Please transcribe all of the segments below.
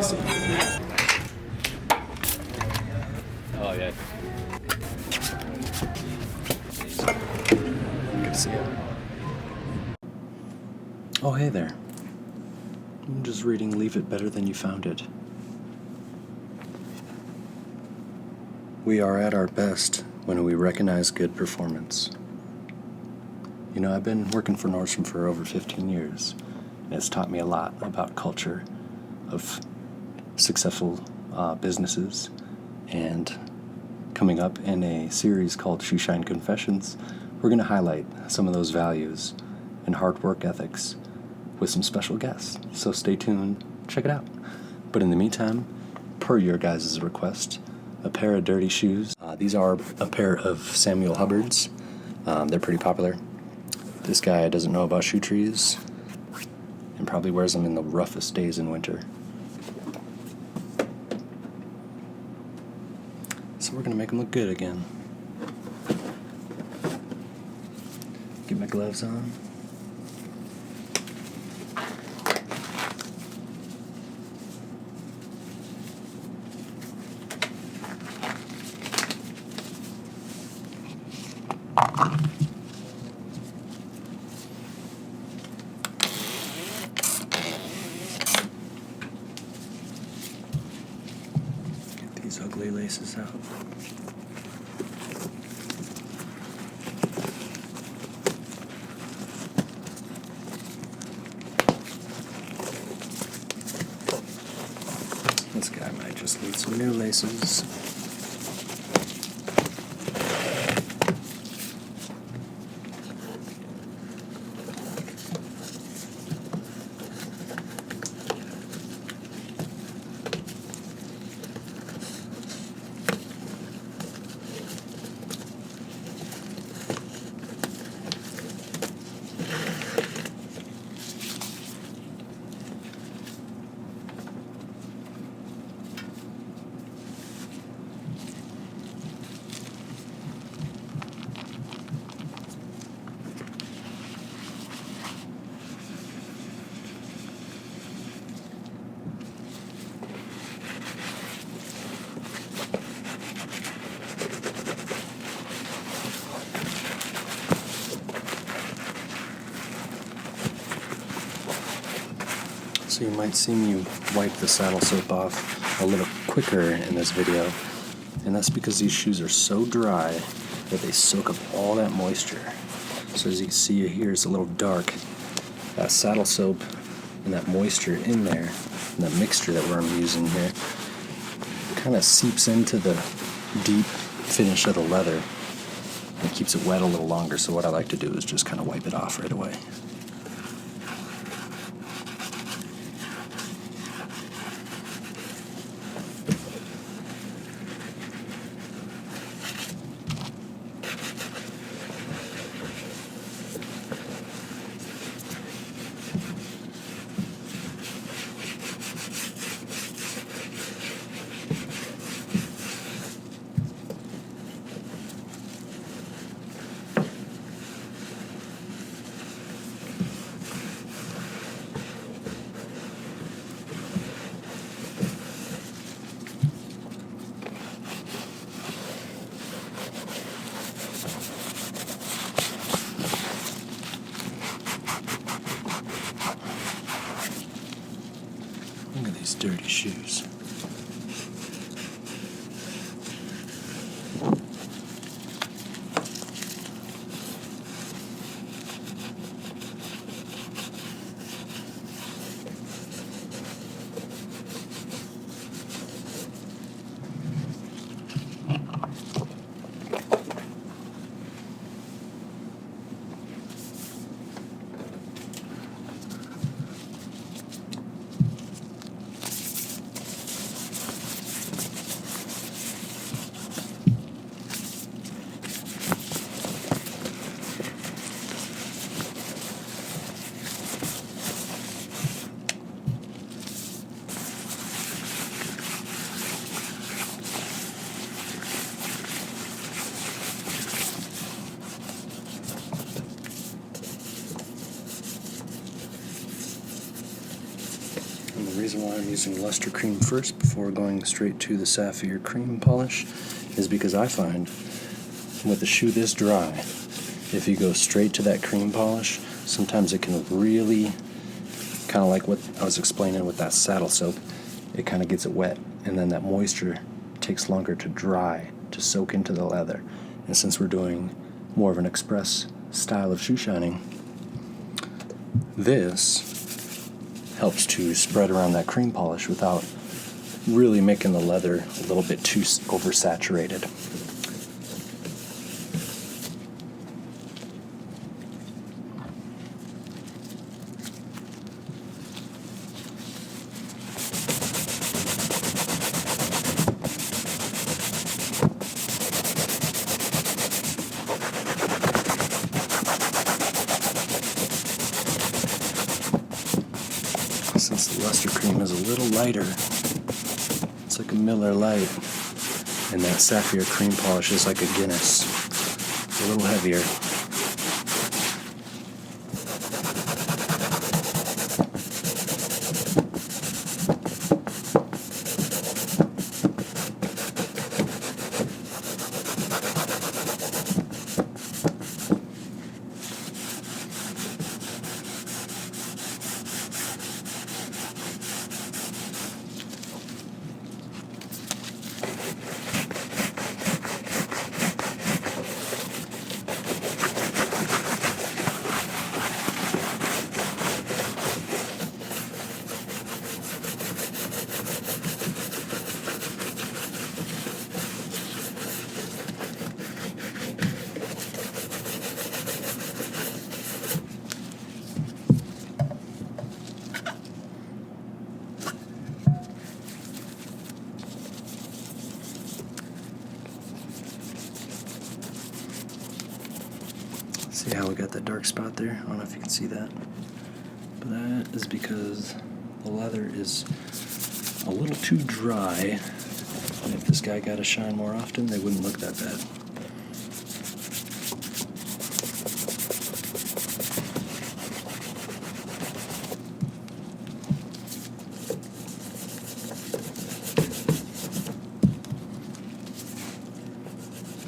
me see. Oh, yeah. Good to see you. Oh, hey there. I'm just reading Leave It Better Than You Found It. We are at our best when we recognize good performance. You know, I've been working for Nordstrom for over 15 years, and it's taught me a lot about culture of successful businesses. And coming up in a series called Shoeshine Confessions, we're going to highlight some of those values and hard work ethics with some special guests. So stay tuned, check it out. But in the meantime, per your guys' request, a pair of dirty shoes. These are a pair of Samuel Hubbard's. They're pretty popular. This guy doesn't know about shoe trees and probably wears them in the roughest days in winter. So we're gonna make them look good again. Get my gloves on. Get these ugly laces out. This guy might just need some new laces. So you might see me wipe the saddle soap off a little quicker in this video, and that's because these shoes are so dry that they soak up all that moisture. So as you can see here, it's a little dark. That saddle soap and that moisture in there, and that mixture that we're using here, kind of seeps into the deep finish of the leather and keeps it wet a little longer. So what I like to do is just kind of wipe it off right away. Look at these dirty shoes. reason why I'm using luster cream first before going straight to the sapphire cream polish is because I find with a shoe this dry, if you go straight to that cream polish, sometimes it can really, kind of like what I was explaining with that saddle soap, it kind of gets it wet, and then that moisture takes longer to dry, to soak into the leather. And since we're doing more of an express style of shoe shining, this helps to spread around that cream polish without really making the leather a little bit too oversaturated. Since the luster cream is a little lighter, it's like a Miller Lite, and that sapphire cream polish is like a Guinness, a little heavier. See how we got that dark spot there? I don't know if you can see that. But that is because the leather is a little too dry. And if this guy got to shine more often, they wouldn't look that bad.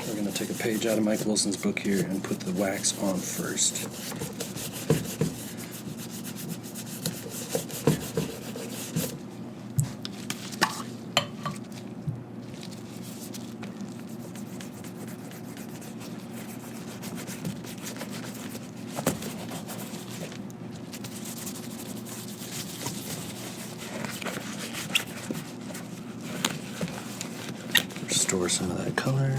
We're going to take a page out of Mike Wilson's book here and put the wax on first. Restore some of that color.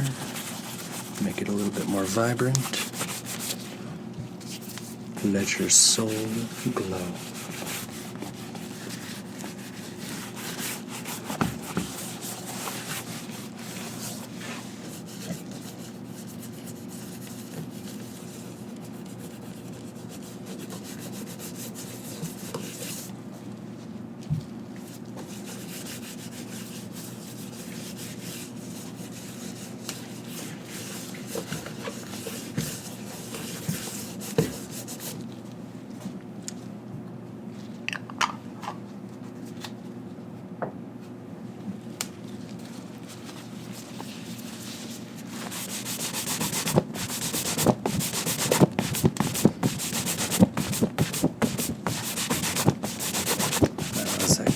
Make it a little bit more vibrant. Let your soul glow.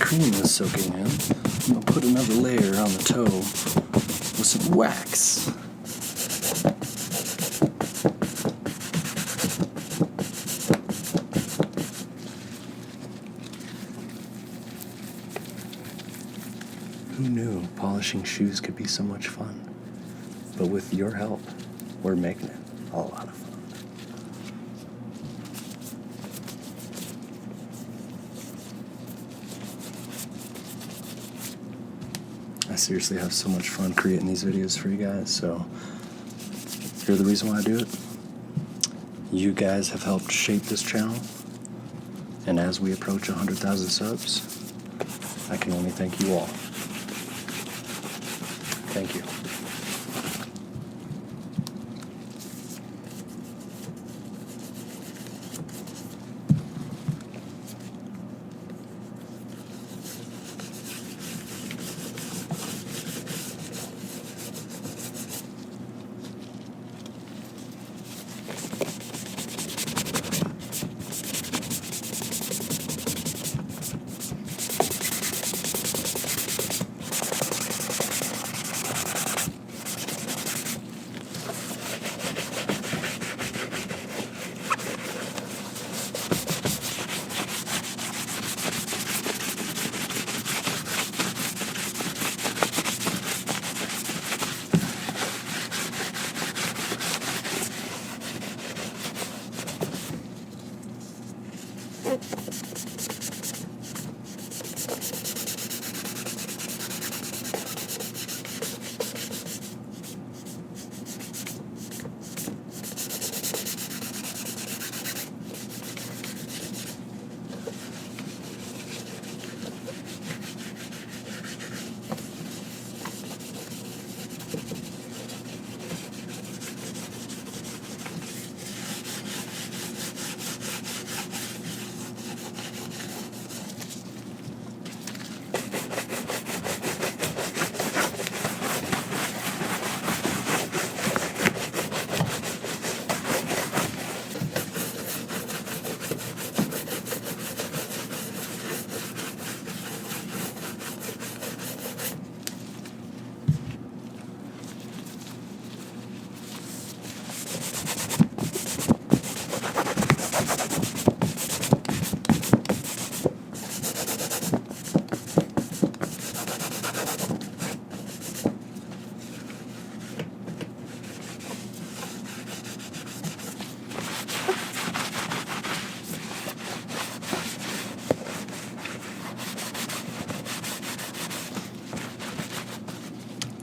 Cream is soaking in. I'm going to put another layer on the toe with some wax. Who knew polishing shoes could be so much fun? But with your help, we're making it a lot of fun. I seriously have so much fun creating these videos for you guys, so you're the reason why I do it. You guys have helped shape this channel, and as we approach 100,000 subs, I can only thank you all. Thank you.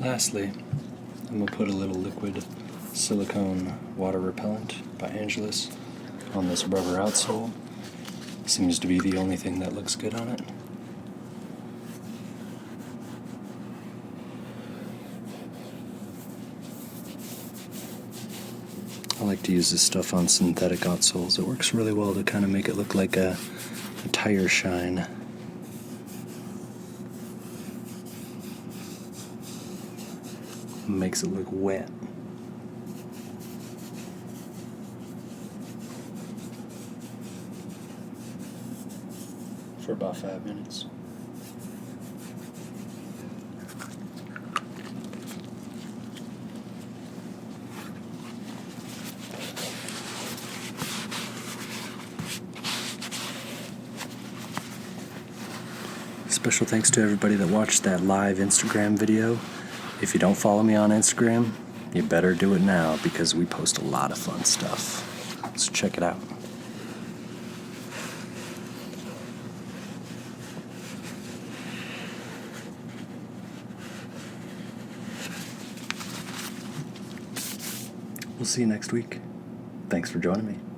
Lastly, I'm going to put a little liquid silicone water repellent by Angelus on this rubber outsole. Seems to be the only thing that looks good on it. I like to use this stuff on synthetic outsoles. It works really well to kind of make it look like a tire shine. Makes it look wet. For about 5 minutes. Special thanks to everybody that watched that live Instagram video. If you don't follow me on Instagram, you better do it now because we post a lot of fun stuff. So check it out. We'll see you next week. Thanks for joining me.